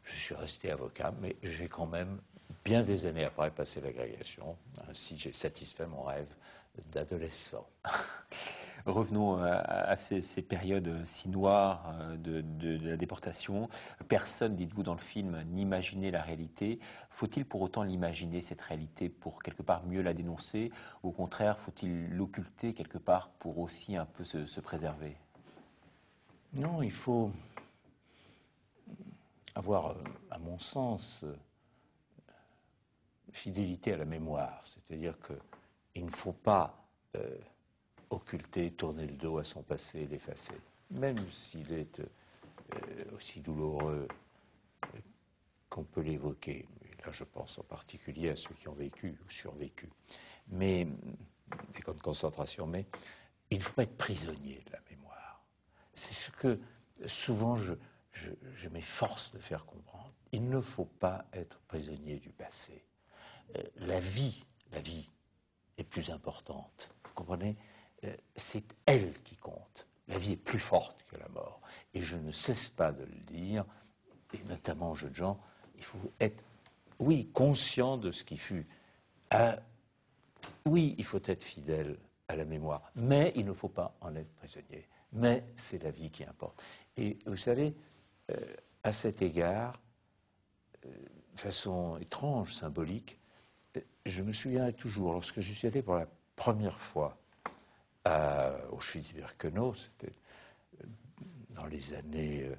je suis resté avocat, mais j'ai quand même, bien des années après, passé l'agrégation. Ainsi, j'ai satisfait mon rêve d'adolescent. Revenons à ces périodes si noires de la déportation. Personne, dites-vous dans le film, n'imaginait la réalité. Faut-il pour autant l'imaginer, cette réalité, pour quelque part mieux la dénoncer? Ou au contraire, faut-il l'occulter quelque part pour aussi un peu se préserver? Non, il faut avoir, à mon sens, fidélité à la mémoire. C'est-à-dire qu'il ne faut pas occulter, tourner le dos à son passé, l'effacer. Même s'il est aussi douloureux qu'on peut l'évoquer. Là, je pense en particulier à ceux qui ont vécu ou survécu. Mais, des camps de concentration. Mais il ne faut pas être prisonnier de la mémoire. C'est ce que souvent je m'efforce de faire comprendre. Il ne faut pas être prisonnier du passé. La vie est plus importante. Vous comprenez? C'est elle qui compte. La vie est plus forte que la mort. Et je ne cesse pas de le dire, et notamment aux jeunes gens, il faut être, oui, conscient de ce qui fut. Oui, il faut être fidèle à la mémoire, mais il ne faut pas en être prisonnier. Mais c'est la vie qui importe. Et vous savez, à cet égard, de façon étrange, symbolique, je me souviendrai toujours, lorsque je suis allé pour la première fois à Auschwitz-Birkenau, c'était dans les années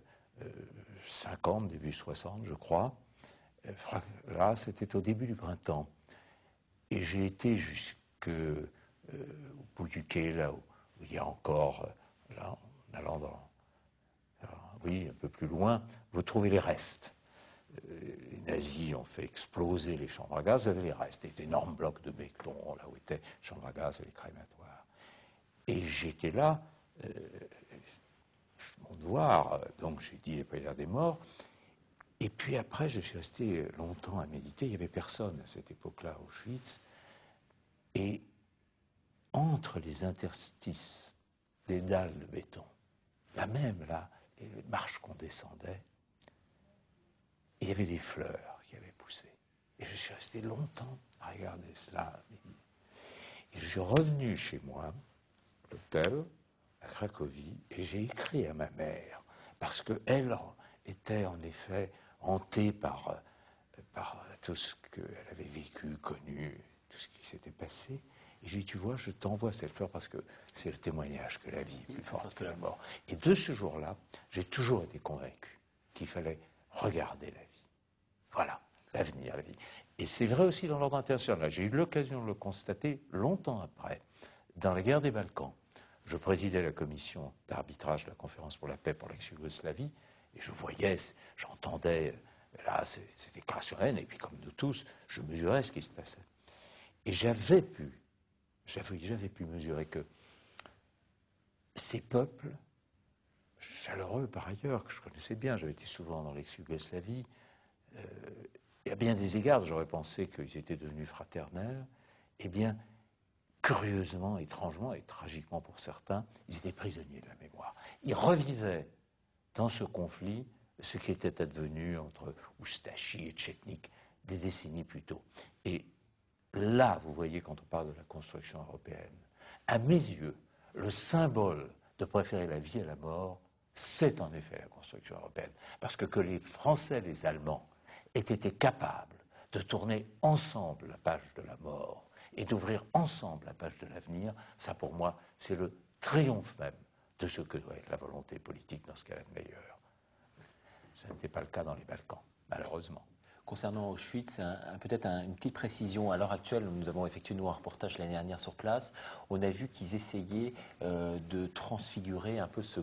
50, début 60, je crois. Là, c'était au début du printemps. Et j'ai été jusqu'au bout du quai, là où il y a encore, là, en allant oui, un peu plus loin, vous trouvez les restes. Les nazis ont fait exploser les chambres à gaz, vous avez les restes, des énormes blocs de béton, là où étaient les chambres à gaz et les crématoires. Et j'étais là, mon devoir, donc j'ai dit les prières des morts, et puis après je suis resté longtemps à méditer, il n'y avait personne à cette époque-là à Auschwitz, et entre les interstices des dalles de béton, là même, là, les marches qu'on descendait, il y avait des fleurs qui avaient poussé. Et je suis resté longtemps à regarder cela. Et je suis revenu chez moi, à l'hôtel, à Cracovie, et j'ai écrit à ma mère, parce qu'elle était en effet hantée par tout ce qu'elle avait vécu, connu, tout ce qui s'était passé. Et j'ai dit, tu vois, je t'envoie cette fleur parce que c'est le témoignage que la vie est plus forte que la mort. Et de ce jour-là, j'ai toujours été convaincu qu'il fallait regarder la vie. Voilà, l'avenir, la vie. Et c'est vrai aussi dans l'ordre international. J'ai eu l'occasion de le constater longtemps après. dans la guerre des Balkans, je présidais la commission d'arbitrage de la conférence pour la paix pour l'ex-Yougoslavie, et je voyais, j'entendais, là, c'était clair sur haine, et puis comme nous tous, je mesurais ce qui se passait. Et j'avais pu mesurer que ces peuples, chaleureux par ailleurs, que je connaissais bien, j'avais été souvent dans l'ex-Yougoslavie, et à bien des égards, j'aurais pensé qu'ils étaient devenus fraternels, eh bien, curieusement, étrangement et tragiquement pour certains, ils étaient prisonniers de la mémoire. Ils revivaient dans ce conflit ce qui était advenu entre Oustachi et Tchetnik des décennies plus tôt. Et là, vous voyez, quand on parle de la construction européenne, à mes yeux, le symbole de préférer la vie à la mort, c'est en effet la construction européenne. Parce que les Français et les Allemands aient été capables de tourner ensemble la page de la mort et d'ouvrir ensemble la page de l'avenir, ça pour moi, c'est le triomphe même de ce que doit être la volonté politique dans ce cas-là de meilleur. Ça n'était pas le cas dans les Balkans, malheureusement. Concernant Auschwitz, peut-être une petite précision. À l'heure actuelle, nous avons effectué nous un reportage l'année dernière sur place. On a vu qu'ils essayaient de transfigurer un peu ce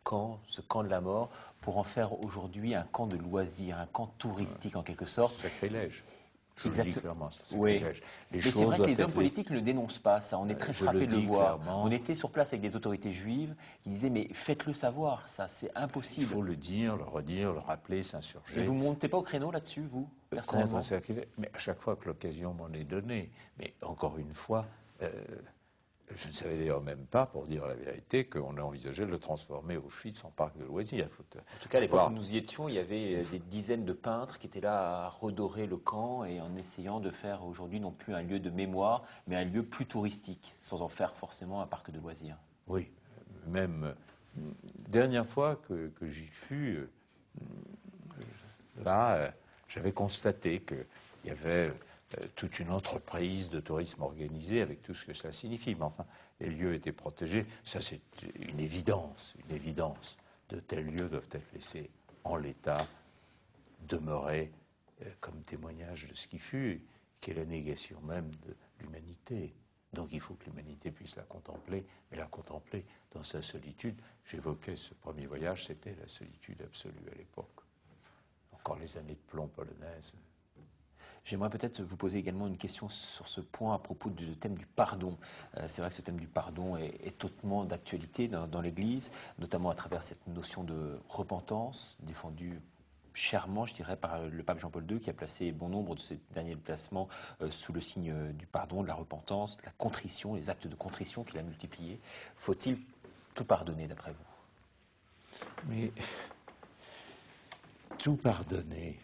camp de la mort, pour en faire aujourd'hui un camp de loisirs, un camp touristique en quelque sorte. Sacrilège. Je le dis clairement, c'est oui. sacrilège. Mais c'est vrai que les hommes politiques ne dénoncent pas ça. On est très frappés de le voir. Clairement. On était sur place avec des autorités juives qui disaient mais faites-le savoir, ça c'est impossible. Il faut le dire, le redire, le rappeler, s'insurger. Et vous ne montez pas au créneau là-dessus, vous, personnellement? Mais à chaque fois que l'occasion m'en est donnée. Mais encore une fois, je ne savais d'ailleurs même pas, pour dire la vérité, qu'on a envisagé de le transformer Auschwitz en parc de loisirs. En tout cas, à l'époque où nous y étions, il y avait des dizaines de peintres qui étaient là à redorer le camp et en essayant de faire aujourd'hui non plus un lieu de mémoire, mais un lieu plus touristique, sans en faire forcément un parc de loisirs. Oui, même dernière fois que j'y fus, là, j'avais constaté qu'il y avait toute une entreprise de tourisme organisée avec tout ce que cela signifie. Mais enfin, les lieux étaient protégés. Ça, c'est une évidence, une évidence. De tels lieux doivent être laissés en l'état, demeurer comme témoignage de ce qui fut, qui est la négation même de l'humanité. Donc il faut que l'humanité puisse la contempler, mais la contempler dans sa solitude. J'évoquais ce premier voyage, c'était la solitude absolue à l'époque. Encore les années de plomb polonaises. J'aimerais peut-être vous poser également une question sur ce point à propos du thème du pardon. C'est vrai que ce thème du pardon est hautement d'actualité dans l'Église, notamment à travers cette notion de repentance, défendue chèrement, je dirais, par le pape Jean-Paul II, qui a placé bon nombre de ces derniers placements sous le signe du pardon, de la repentance, de la contrition, les actes de contrition qu'il a multipliés. Faut-il tout pardonner, d'après vous? Mais tout pardonner.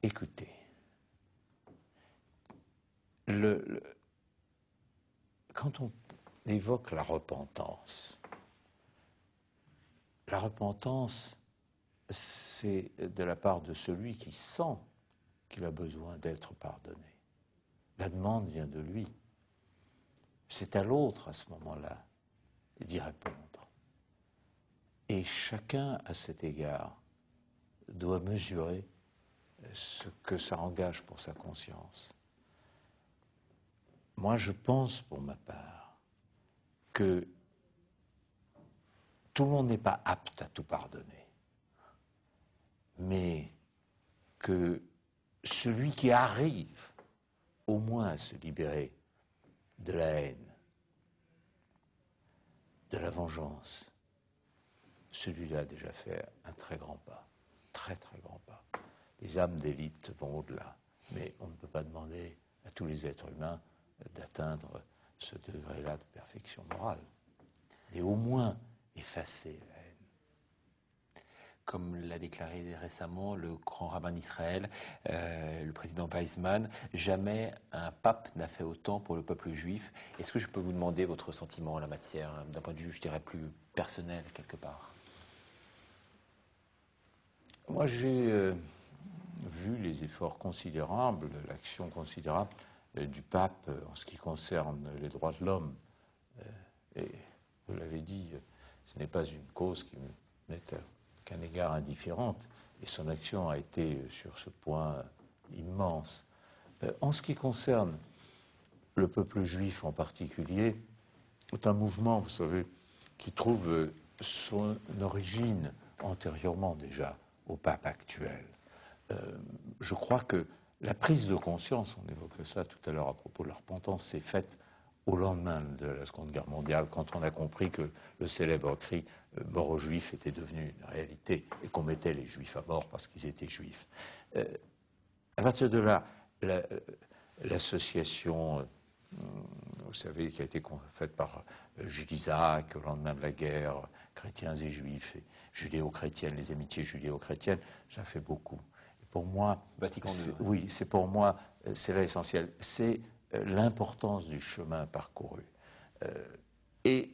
Écoutez, quand on évoque la repentance, c'est de la part de celui qui sent qu'il a besoin d'être pardonné. La demande vient de lui. C'est à l'autre, à ce moment-là, d'y répondre. Et chacun, à cet égard, doit mesurer ce que ça engage pour sa conscience. Moi, je pense, pour ma part, que tout le monde n'est pas apte à tout pardonner, mais que celui qui arrive au moins à se libérer de la haine, de la vengeance, celui-là a déjà fait un très grand pas, très très grand pas. Les âmes d'élite vont au-delà, mais on ne peut pas demander à tous les êtres humains d'atteindre ce degré-là de perfection morale, et au moins effacer la haine. Comme l'a déclaré récemment le grand rabbin d'Israël, le président Weizmann, jamais un pape n'a fait autant pour le peuple juif. Est-ce que je peux vous demander votre sentiment en la matière, d'un point de vue, je dirais, plus personnel, quelque part? Moi, j'ai vu les efforts considérables, l'action considérable du pape en ce qui concerne les droits de l'homme. Et vous l'avez dit, ce n'est pas une cause qui n'est qu'à un égard indifférente, et son action a été sur ce point immense. En ce qui concerne le peuple juif en particulier est un mouvement, vous savez, qui trouve son origine antérieurement déjà au pape actuel. Je crois que la prise de conscience, on évoquait ça tout à l'heure à propos de la repentance, s'est faite au lendemain de la Seconde Guerre mondiale, quand on a compris que le célèbre cri « mort aux Juifs » était devenu une réalité et qu'on mettait les Juifs à mort parce qu'ils étaient Juifs. À partir de là, l'association, vous savez, qui a été faite par Jules Isaac au lendemain de la guerre, chrétiens et juifs, et judéo-chrétiennes, les amitiés judéo-chrétiennes, ça fait beaucoup. Et pour moi, oui, c'est pour moi, c'est là essentiel. C'est l'importance du chemin parcouru. Et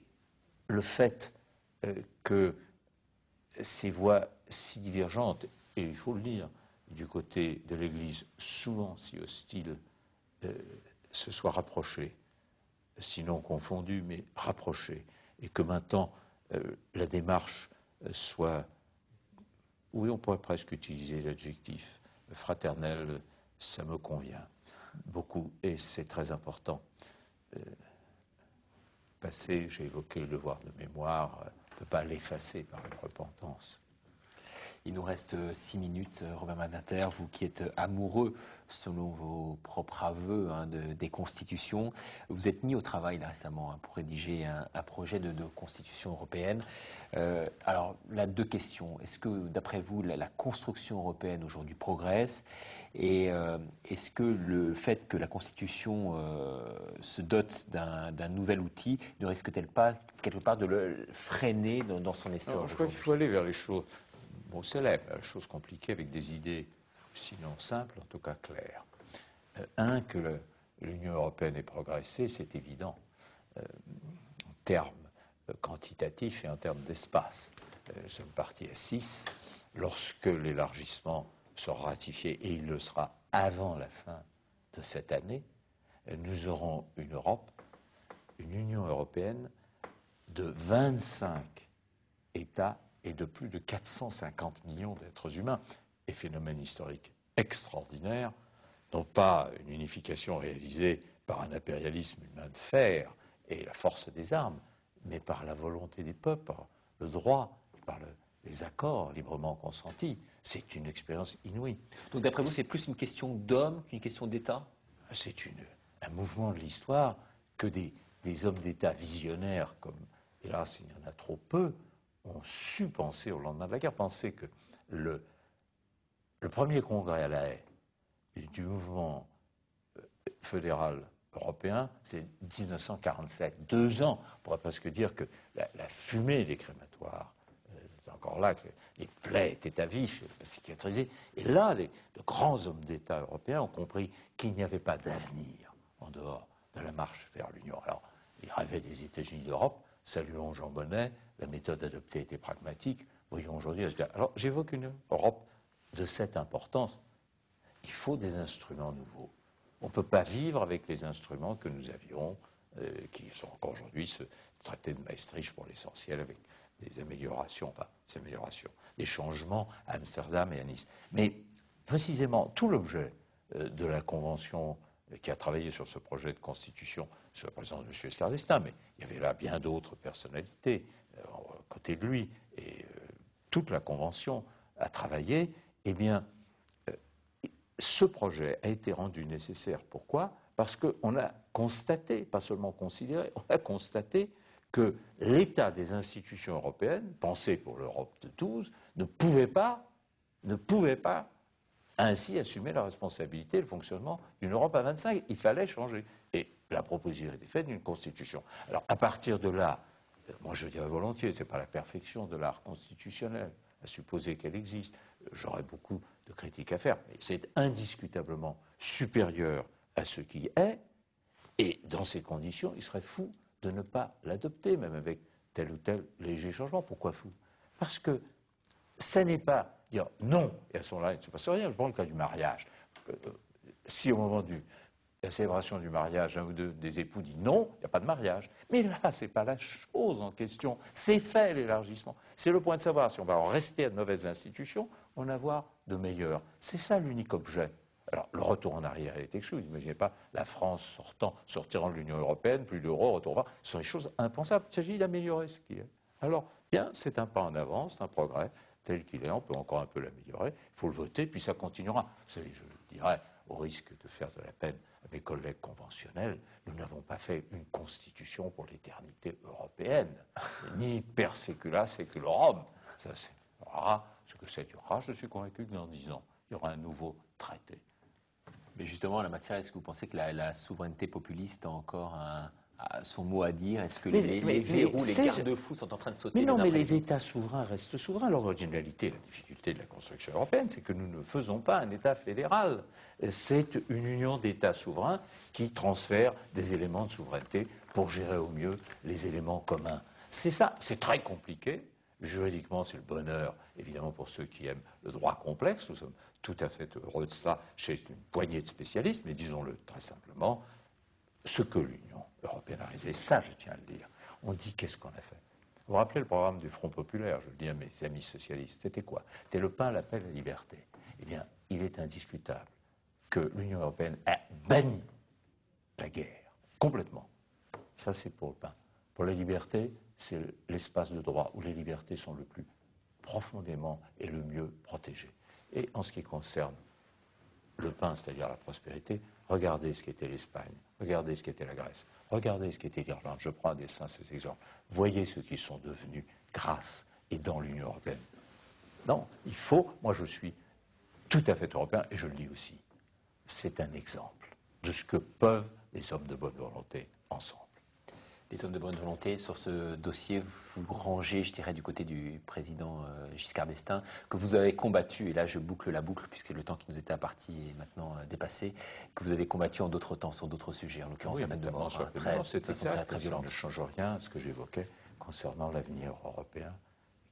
le fait que ces voies si divergentes, et il faut le dire, du côté de l'Église, souvent si hostile, se soient rapprochées, sinon confondues, mais rapprochées, et que maintenant la démarche soit, oui, on pourrait presque utiliser l'adjectif fraternel, ça me convient beaucoup, et c'est très important. Passé, j'ai évoqué le devoir de mémoire, on ne peut pas l'effacer par une repentance. Il nous reste 6 minutes, Robert Badinter, vous qui êtes amoureux, selon vos propres aveux, des constitutions. Vous êtes mis au travail là, récemment pour rédiger un projet de constitution européenne. Alors là, 2 questions. Est-ce que, d'après vous, la construction européenne aujourd'hui progresse? Et est-ce que le fait que la Constitution se dote d'un nouvel outil ne risque-t-elle pas, quelque part, de le freiner dans son essor? Je crois qu'il faut aller vers les choses célèbres, les choses compliquées avec des idées, sinon simples, en tout cas claires. Que l'Union européenne ait progressé, c'est évident, en termes quantitatifs et en termes d'espace. Nous sommes partis à 6. Lorsque l'élargissement sera ratifié, et il le sera avant la fin de cette année, nous aurons une Europe, une Union européenne de 25 États et de plus de 450 millions d'êtres humains. Et phénomène historique extraordinaire, non pas une unification réalisée par un impérialisme humain de fer et la force des armes, mais par la volonté des peuples, par le droit, par les accords librement consentis. C'est une expérience inouïe. Donc d'après vous, c'est plus une question d'hommes qu'une question d'État? C'est un mouvement de l'histoire que des hommes d'État visionnaires, comme hélas il y en a trop peu, ont su penser au lendemain de la guerre, penser que le premier congrès à La Haye du mouvement fédéral européen, c'est 1947, 2 ans. On pourrait presque dire que la fumée des crématoires est encore là, que les plaies étaient à vif, cicatrisées. Et là, de grands hommes d'État européens ont compris qu'il n'y avait pas d'avenir en dehors de la marche vers l'Union. Alors, ils rêvaient des États-Unis d'Europe. Saluons Jean Monnet, la méthode adoptée était pragmatique. Voyons aujourd'hui. Alors, j'évoque une Europe de cette importance. Il faut des instruments nouveaux. On ne peut pas vivre avec les instruments que nous avions, qui sont encore aujourd'hui ce traité de Maastricht pour l'essentiel, avec des améliorations, des changements à Amsterdam et à Nice. Mais précisément, tout l'objet de la Convention qui a travaillé sur ce projet de constitution, sous la présence de M. Giscard d'Estaing, mais il y avait là bien d'autres personnalités à côté de lui, et toute la Convention a travaillé, eh bien, ce projet a été rendu nécessaire. Pourquoi? Parce qu'on a constaté, pas seulement considéré, on a constaté que l'état des institutions européennes, pensé pour l'Europe de 12, ne pouvait pas ainsi assumer la responsabilité et le fonctionnement d'une Europe à 25. Il fallait changer. Et la proposition était faite d'une constitution. Alors, à partir de là, moi je dirais volontiers, ce n'est pas la perfection de l'art constitutionnel, à supposer qu'elle existe. J'aurais beaucoup de critiques à faire, mais c'est indiscutablement supérieur à ce qui est, et dans ces conditions, il serait fou de ne pas l'adopter, même avec tel ou tel léger changement. Pourquoi fou? Parce que ça n'est pas dire non, et à ce moment-là, il ne se passe rien. Je prends le cas du mariage. Si au moment de la célébration du mariage, un ou deux des époux dit non, il n'y a pas de mariage. Mais là, ce n'est pas la chose en question. C'est fait, l'élargissement. C'est le point de savoir si on va en rester à de mauvaises institutions ou en avoir de meilleures. C'est ça l'unique objet Alors, le retour en arrière est exclu. Vous n'imaginez pas la France sortirant de l'Union européenne, plus d'euros, retournant. Ce sont des choses impensables. Il s'agit d'améliorer ce qui est. Alors, bien, c'est un pas en avant, c'est un progrès tel qu'il est. On peut encore un peu l'améliorer. Il faut le voter, puis ça continuera. Vous savez, je dirais, au risque de faire de la peine à mes collègues conventionnels, nous n'avons pas fait une constitution pour l'éternité européenne, ni per secula seculorum. Ça, c'est ce que ça durera. Je suis convaincu que dans 10 ans, il y aura un nouveau traité. Mais justement, en la matière, est-ce que vous pensez que la souveraineté populiste a encore son mot à dire? Est-ce que les verrous, les garde-fous sont en train de sauter? Mais non, mais les États souverains restent souverains. L'originalité, la difficulté de la construction européenne, c'est que nous ne faisons pas un État fédéral. C'est une union d'États souverains qui transfèrent des éléments de souveraineté pour gérer au mieux les éléments communs. C'est ça, c'est très compliqué. Juridiquement, c'est le bonheur, évidemment, pour ceux qui aiment le droit complexe. Nous sommes tout à fait heureux de cela chez une poignée de spécialistes, mais disons-le très simplement, ce que l'Union européenne a réalisé, ça, je tiens à le dire. On dit qu'est-ce qu'on a fait. Vous vous rappelez le programme du Front populaire, je le dis à mes amis socialistes, c'était quoi? C'était le pain, la paix, la liberté. Eh bien, il est indiscutable que l'Union européenne a banni la guerre, complètement. Ça, c'est pour le pain. Pour la liberté, c'est l'espace de droit où les libertés sont le plus profondément et le mieux protégées. Et en ce qui concerne le pain, c'est-à-dire la prospérité, regardez ce qu'était l'Espagne, regardez ce qu'était la Grèce, regardez ce qu'était l'Irlande. Je prends à dessein ces exemples. Voyez ce qu'ils sont devenus grâce et dans l'Union européenne. Non, il faut, moi je suis tout à fait européen et je le dis aussi, c'est un exemple de ce que peuvent les hommes de bonne volonté ensemble. Les hommes de bonne volonté, sur ce dossier, vous rangez, je dirais, du côté du président Giscard d'Estaing, que vous avez combattu, et là je boucle la boucle, puisque le temps qui nous était imparti est maintenant dépassé, que vous avez combattu en d'autres temps, sur d'autres sujets, en l'occurrence la peine de mort, très violente. Ça ne change rien à ce que j'évoquais concernant l'avenir européen,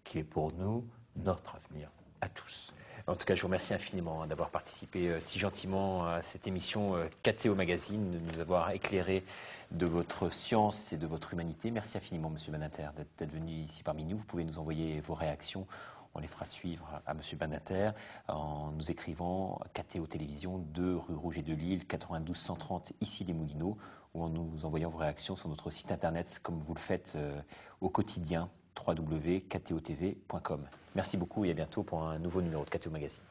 qui est pour nous notre avenir à tous. En tout cas, je vous remercie infiniment d'avoir participé si gentiment à cette émission KTO Magazine, de nous avoir éclairé de votre science et de votre humanité. Merci infiniment, Monsieur Badinter, d'être venu ici parmi nous. Vous pouvez nous envoyer vos réactions. On les fera suivre à Monsieur Badinter en nous écrivant KTO Télévision, 2 rue Rouget de Lille, 92 130 ici les Moulineaux, ou en nous envoyant vos réactions sur notre site internet, comme vous le faites au quotidien, www.ktotv.com. Merci beaucoup et à bientôt pour un nouveau numéro de KTO Magazine.